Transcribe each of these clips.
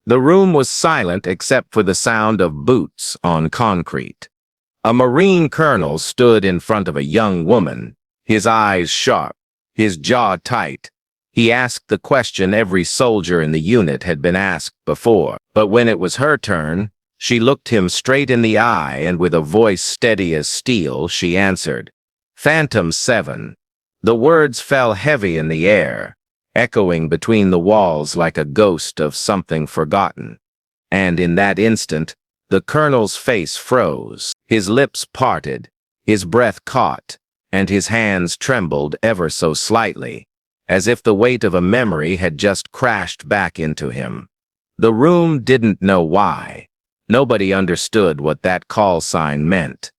The room was silent except for the sound of boots on concrete. A Marine colonel stood in front of a young woman, his eyes sharp, his jaw tight. He asked the question every soldier in the unit had been asked before, but when it was her turn, she looked him straight in the eye and with a voice steady as steel, she answered, "Phantom 7. The words fell heavy in the air, echoing between the walls like a ghost of something forgotten. And in that instant, the colonel's face froze, his lips parted, his breath caught, and his hands trembled ever so slightly, as if the weight of a memory had just crashed back into him. The room didn't know why. Nobody understood what that call sign meant.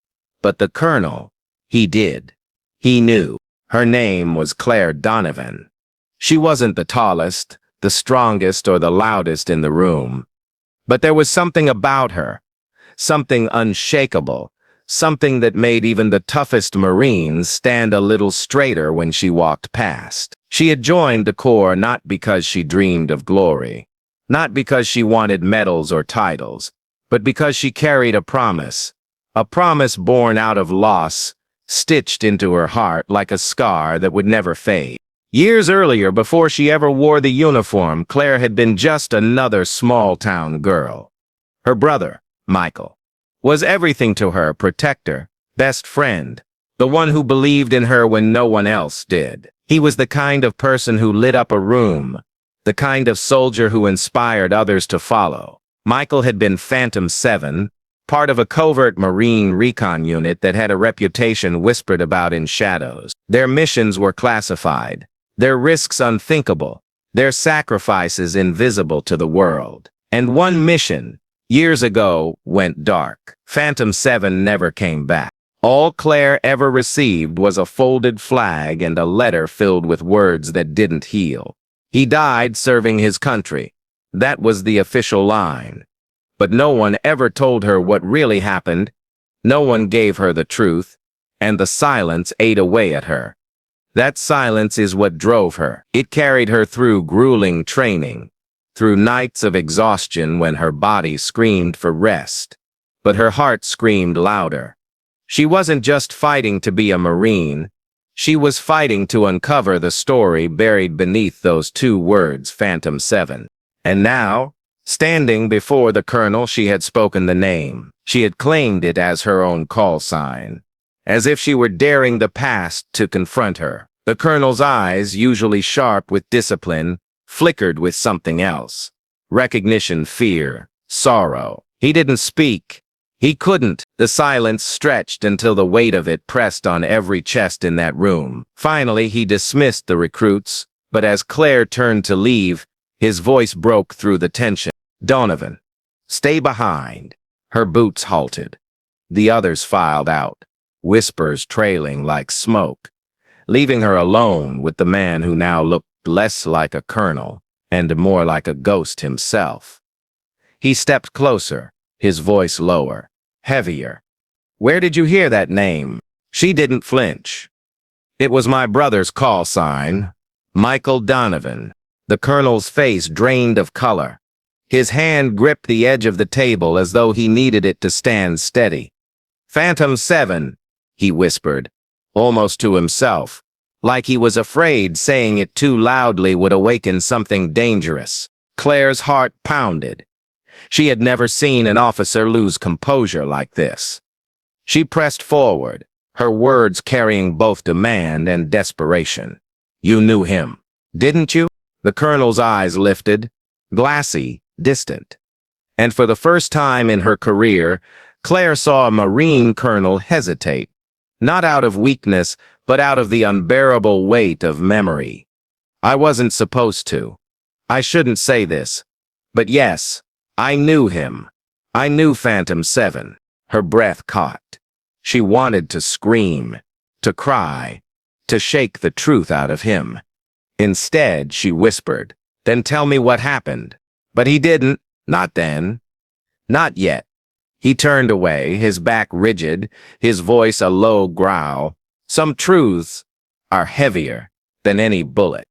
But the colonel, he did. He knew. Her name was Claire Donovan. She wasn't the tallest, the strongest, or the loudest in the room. But there was something about her, something unshakable, something that made even the toughest Marines stand a little straighter when she walked past. She had joined the Corps not because she dreamed of glory, not because she wanted medals or titles, but because she carried a promise born out of loss, stitched into her heart like a scar that would never fade. Years earlier, before she ever wore the uniform, Claire had been just another small-town girl. Her brother, Michael, was everything to her: protector, best friend, the one who believed in her when no one else did. He was the kind of person who lit up a room, the kind of soldier who inspired others to follow. Michael had been Phantom 7, part of a covert Marine recon unit that had a reputation whispered about in shadows. Their missions were classified, their risks unthinkable, their sacrifices invisible to the world. And one mission, years ago, went dark. Phantom 7 never came back. All Claire ever received was a folded flag and a letter filled with words that didn't heal. He died serving his country. That was the official line. But no one ever told her what really happened. No one gave her the truth, and the silence ate away at her. That silence is what drove her. It carried her through grueling training, through nights of exhaustion when her body screamed for rest, but her heart screamed louder. She wasn't just fighting to be a Marine. She was fighting to uncover the story buried beneath those two words, Phantom 7. And now, standing before the colonel, she had spoken the name. She had claimed it as her own call sign, as if she were daring the past to confront her. The colonel's eyes, usually sharp with discipline, flickered with something else. Recognition, fear, sorrow. He didn't speak. He couldn't. The silence stretched until the weight of it pressed on every chest in that room. Finally, he dismissed the recruits, but as Claire turned to leave, his voice broke through the tension. "Donovan, stay behind." Her boots halted. The others filed out, whispers trailing like smoke, leaving her alone with the man who now looked less like a colonel and more like a ghost himself. He stepped closer, his voice lower, heavier. "Where did you hear that name?" She didn't flinch. "It was my brother's call sign, Michael Donovan." The colonel's face drained of color. His hand gripped the edge of the table as though he needed it to stand steady. "Phantom 7, he whispered, almost to himself, like he was afraid saying it too loudly would awaken something dangerous. Claire's heart pounded. She had never seen an officer lose composure like this. She pressed forward, her words carrying both demand and desperation. "You knew him, didn't you?" The colonel's eyes lifted, glassy, distant. And for the first time in her career, Claire saw a Marine colonel hesitate, not out of weakness, but out of the unbearable weight of memory. "I wasn't supposed to. I shouldn't say this. But yes, I knew him. I knew Phantom 7. Her breath caught. She wanted to scream, to cry, to shake the truth out of him. Instead, she whispered, "Then tell me what happened." But he didn't. Not then. Not yet. He turned away, his back rigid, his voice a low growl. "Some truths are heavier than any bullet.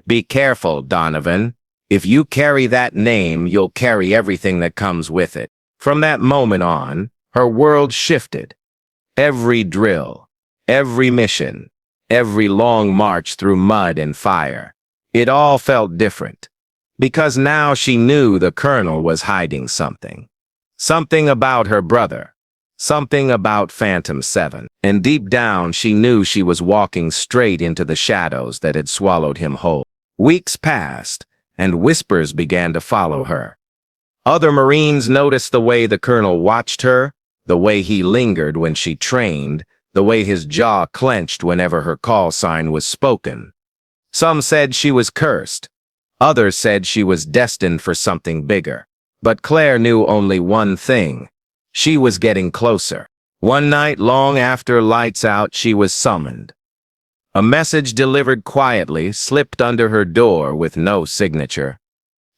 Be careful, Donovan," If you carry that name, you'll carry everything that comes with it. From that moment on, her world shifted. Every drill, every mission, every long march through mud and fire, it all felt different. Because now she knew the Colonel was hiding something. Something about her brother. Something about Phantom 7. And deep down she knew she was walking straight into the shadows that had swallowed him whole. Weeks passed, and whispers began to follow her. Other Marines noticed the way the Colonel watched her, the way he lingered when she trained, the way his jaw clenched whenever her call sign was spoken. Some said she was cursed. Others said she was destined for something bigger. But Claire knew only one thing. She was getting closer. One night, long after lights out, she was summoned. A message delivered quietly slipped under her door with no signature.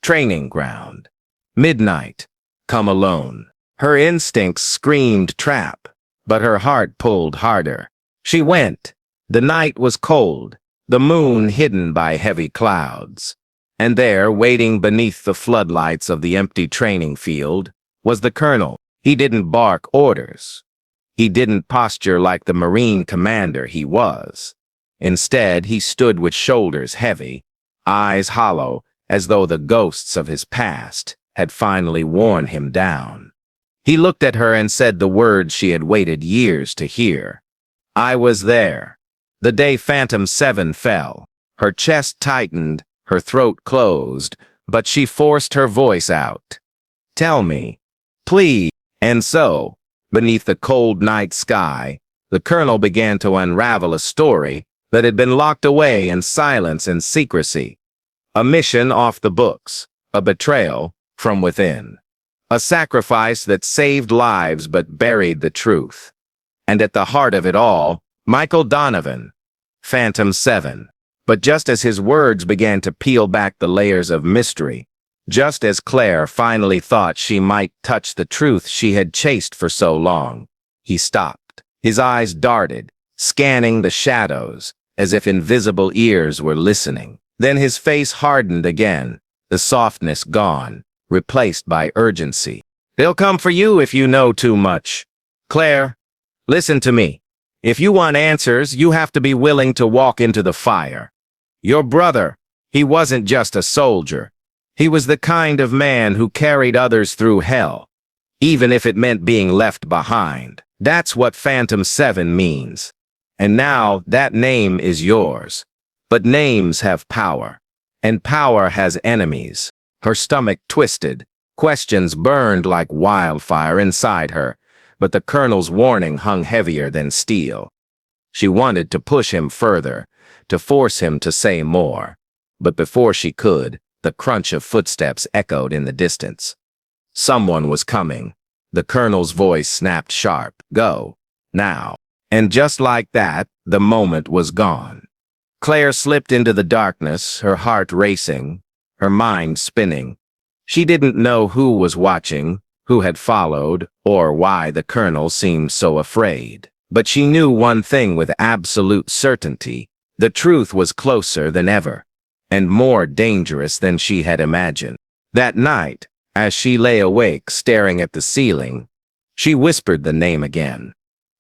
Training ground. Midnight. Come alone. Her instincts screamed trap, but her heart pulled harder. She went. The night was cold, the moon hidden by heavy clouds. And there, waiting beneath the floodlights of the empty training field, was the Colonel. He didn't bark orders. He didn't posture like the Marine commander he was. Instead, he stood with shoulders heavy, eyes hollow, as though the ghosts of his past had finally worn him down. He looked at her and said the words she had waited years to hear. I was there. The day Phantom 7 fell. Her chest tightened, her throat closed, but she forced her voice out. Tell me, please. And so, beneath the cold night sky, the Colonel began to unravel a story that had been locked away in silence and secrecy. A mission off the books, a betrayal from within. A sacrifice that saved lives but buried the truth. And at the heart of it all, Michael Donovan, Phantom 7. But just as his words began to peel back the layers of mystery, just as Claire finally thought she might touch the truth she had chased for so long, he stopped. His eyes darted, scanning the shadows, as if invisible ears were listening. Then his face hardened again, the softness gone, replaced by urgency. They'll come for you if you know too much. Claire, listen to me. If you want answers, you have to be willing to walk into the fire. Your brother, he wasn't just a soldier. He was the kind of man who carried others through hell, even if it meant being left behind. That's what Phantom 7 means. And now that name is yours. But names have power, and power has enemies. Her stomach twisted. Questions burned like wildfire inside her, but the Colonel's warning hung heavier than steel. She wanted to push him further, to force him to say more. But before she could, the crunch of footsteps echoed in the distance. Someone was coming. The Colonel's voice snapped sharp. Go. Now. And just like that, the moment was gone. Claire slipped into the darkness, her heart racing, her mind spinning. She didn't know who was watching, who had followed, or why the Colonel seemed so afraid. But she knew one thing with absolute certainty. The truth was closer than ever, and more dangerous than she had imagined. That night, as she lay awake staring at the ceiling, she whispered the name again.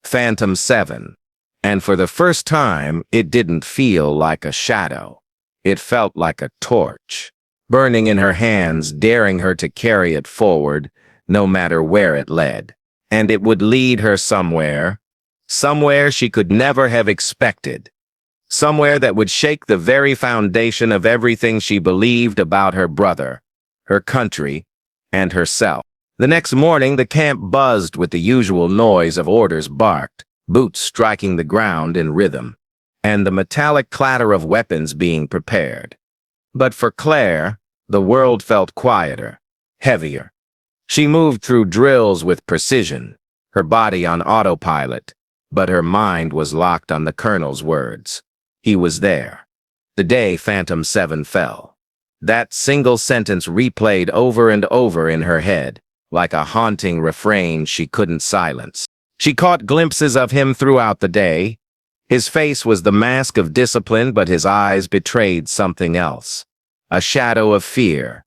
Phantom 7. And for the first time, it didn't feel like a shadow. It felt like a torch, burning in her hands, daring her to carry it forward, no matter where it led. And it would lead her somewhere she could never have expected. Somewhere that would shake the very foundation of everything she believed about her brother, her country, and herself. The next morning, the camp buzzed with the usual noise of orders barked, boots striking the ground in rhythm, and the metallic clatter of weapons being prepared. But for Claire, the world felt quieter, heavier. She moved through drills with precision, her body on autopilot, but her mind was locked on the Colonel's words. He was there. The day Phantom 7 fell. That single sentence replayed over and over in her head, like a haunting refrain she couldn't silence. She caught glimpses of him throughout the day. His face was the mask of discipline, but his eyes betrayed something else. a shadow of fear.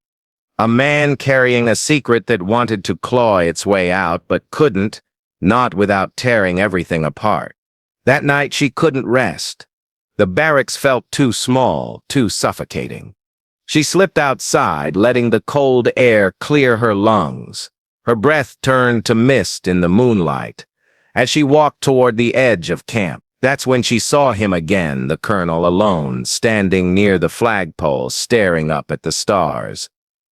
A man carrying a secret that wanted to claw its way out but couldn't, not without tearing everything apart. That night she couldn't rest. The barracks felt too small, too suffocating. She slipped outside, letting the cold air clear her lungs. Her breath turned to mist in the moonlight. As she walked toward the edge of camp, that's when she saw him again, the colonel alone, standing near the flagpole, staring up at the stars.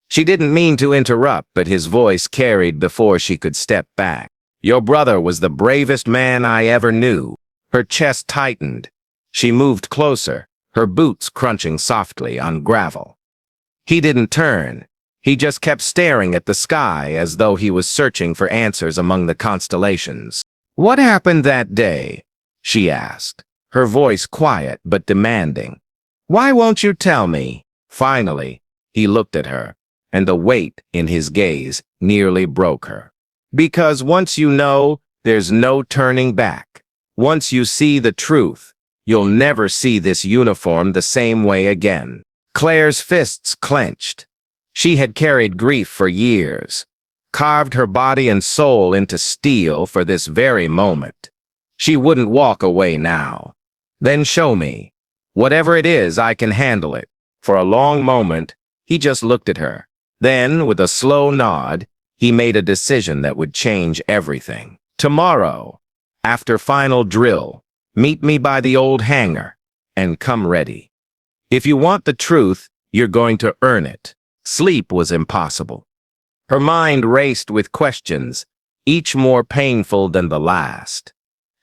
She didn't mean to interrupt, but his voice carried before she could step back. "Your brother was the bravest man I ever knew." Her chest tightened. She moved closer, her boots crunching softly on gravel. He didn't turn. He just kept staring at the sky as though he was searching for answers among the constellations. "What happened that day?" she asked, her voice quiet but demanding. "Why won't you tell me?" Finally, he looked at her, and the weight in his gaze nearly broke her. "Because once you know, there's no turning back. Once you see the truth, you'll never see this uniform the same way again." Claire's fists clenched. She had carried grief for years, carved her body and soul into steel for this very moment. She wouldn't walk away now. "Then show me. Whatever it is, I can handle it." For a long moment, he just looked at her. Then, with a slow nod, he made a decision that would change everything. "Tomorrow, after final drill, meet me by the old hangar, and come ready. If you want the truth, you're going to earn it." Sleep was impossible. Her mind raced with questions, each more painful than the last.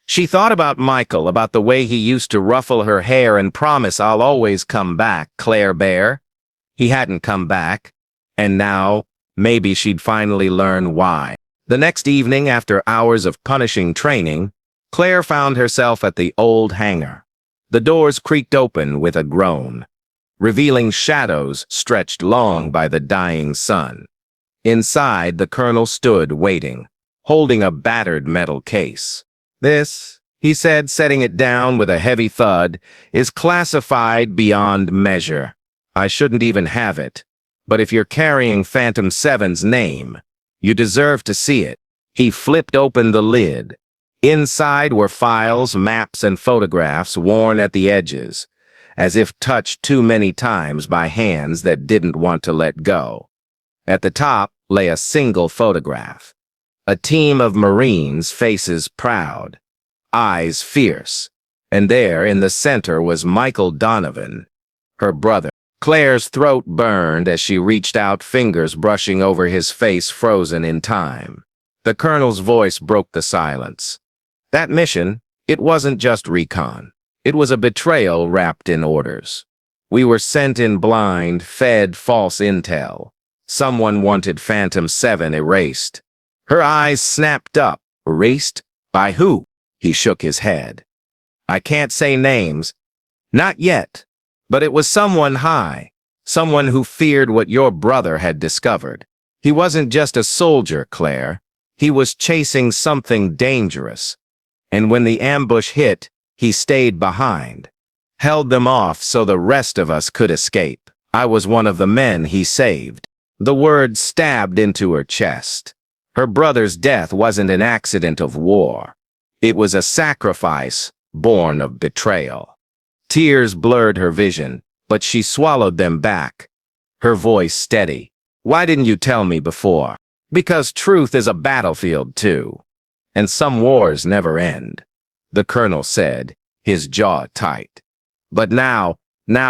She thought about Michael, about the way he used to ruffle her hair and promise, "I'll always come back, Claire Bear." He hadn't come back, and now, maybe she'd finally learn why. The next evening, after hours of punishing training, Claire found herself at the old hangar. The doors creaked open with a groan, revealing shadows stretched long by the dying sun. Inside, the colonel stood waiting, holding a battered metal case. "This," he said, setting it down with a heavy thud, "is classified beyond measure. I shouldn't even have it. But if you're carrying Phantom 7's name, you deserve to see it." He flipped open the lid. Inside were files, maps, and photographs worn at the edges, as if touched too many times by hands that didn't want to let go. At the top lay a single photograph. A team of Marines, faces proud, eyes fierce, and there in the center was Michael Donovan, her brother. Claire's throat burned as she reached out, fingers brushing over his face, frozen in time. The colonel's voice broke the silence. "That mission, it wasn't just recon. It was a betrayal wrapped in orders. We were sent in blind, fed false intel. Someone wanted Phantom 7 erased." Her eyes snapped up. "Erased? By who?" He shook his head. "I can't say names. Not yet. But it was someone high. Someone who feared what your brother had discovered. He wasn't just a soldier, Claire. He was chasing something dangerous. And when the ambush hit, he stayed behind. Held them off so the rest of us could escape. I was one of the men he saved." The word stabbed into her chest. Her brother's death wasn't an accident of war. It was a sacrifice born of betrayal. Tears blurred her vision, but she swallowed them back, her voice steady. "Why didn't you tell me before?" "Because truth is a battlefield too. And some wars never end," the colonel said, his jaw tight. "But now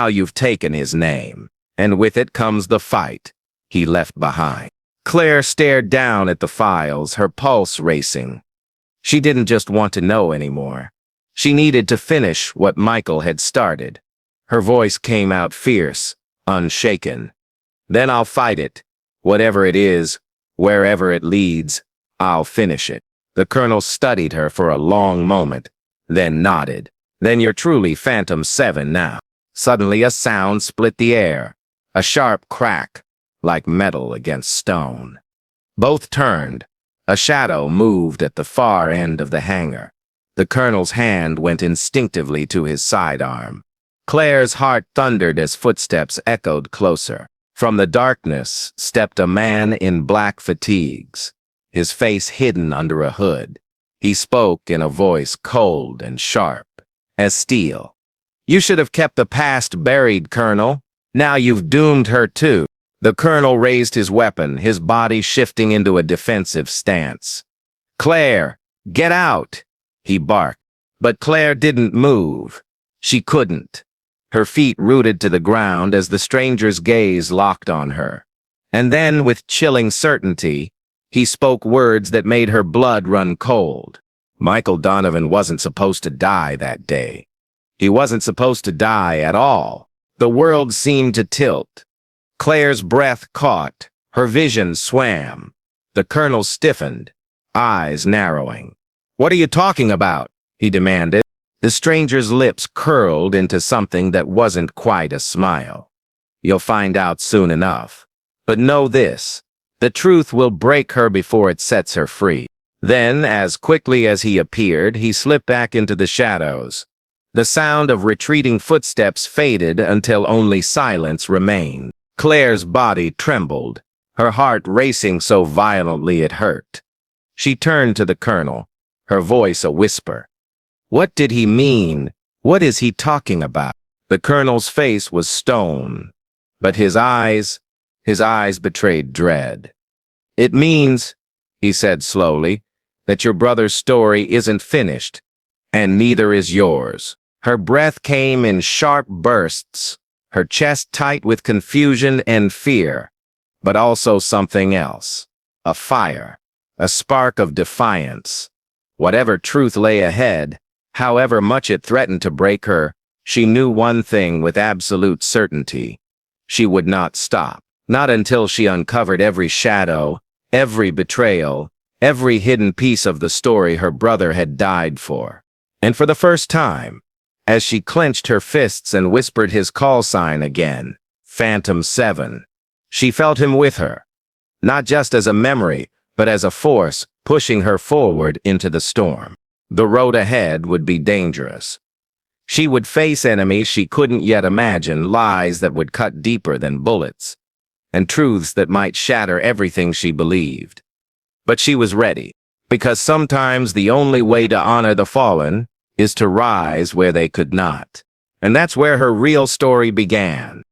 you've taken his name, and with it comes the fight he left behind." Claire stared down at the files, her pulse racing. She didn't just want to know anymore. She needed to finish what Michael had started. Her voice came out fierce, unshaken. "Then I'll fight it. Whatever it is, wherever it leads, I'll finish it." The colonel studied her for a long moment, then nodded. "Then you're truly Phantom 7 now." Suddenly a sound split the air, a sharp crack, like metal against stone. Both turned. A shadow moved at the far end of the hangar. The colonel's hand went instinctively to his sidearm. Claire's heart thundered as footsteps echoed closer. From the darkness stepped a man in black fatigues, his face hidden under a hood. He spoke in a voice cold and sharp as steel. "You should have kept the past buried, Colonel. Now you've doomed her too." The colonel raised his weapon, his body shifting into a defensive stance. "Claire, get out!" he barked. But Claire didn't move. She couldn't. Her feet rooted to the ground as the stranger's gaze locked on her. And then, with chilling certainty, he spoke words that made her blood run cold. Michael Donovan wasn't supposed to die that day. He wasn't supposed to die at all. The world seemed to tilt. Claire's breath caught. Her vision swam. The colonel stiffened, eyes narrowing. "What are you talking about?" he demanded. The stranger's lips curled into something that wasn't quite a smile. "You'll find out soon enough. But know this, the truth will break her before it sets her free." Then, as quickly as he appeared, he slipped back into the shadows. The sound of retreating footsteps faded until only silence remained. Claire's body trembled, her heart racing so violently it hurt. She turned to the colonel, her voice a whisper. What did he mean? What is he talking about? The colonel's face was stone, but his eyes betrayed dread. "It means," he said slowly, "that your brother's story isn't finished, and neither is yours." Her breath came in sharp bursts, her chest tight with confusion and fear, but also something else. A fire, a spark of defiance. Whatever truth lay ahead, however much it threatened to break her, she knew one thing with absolute certainty. She would not stop, not until she uncovered every shadow, every betrayal, every hidden piece of the story her brother had died for. And for the first time, as she clenched her fists and whispered his call sign again, Phantom 7, she felt him with her, not just as a memory, but as a force pushing her forward into the storm. The road ahead would be dangerous. She would face enemies she couldn't yet imagine, lies that would cut deeper than bullets, and truths that might shatter everything she believed. But she was ready, because sometimes the only way to honor the fallen is to rise where they could not. And that's where her real story began.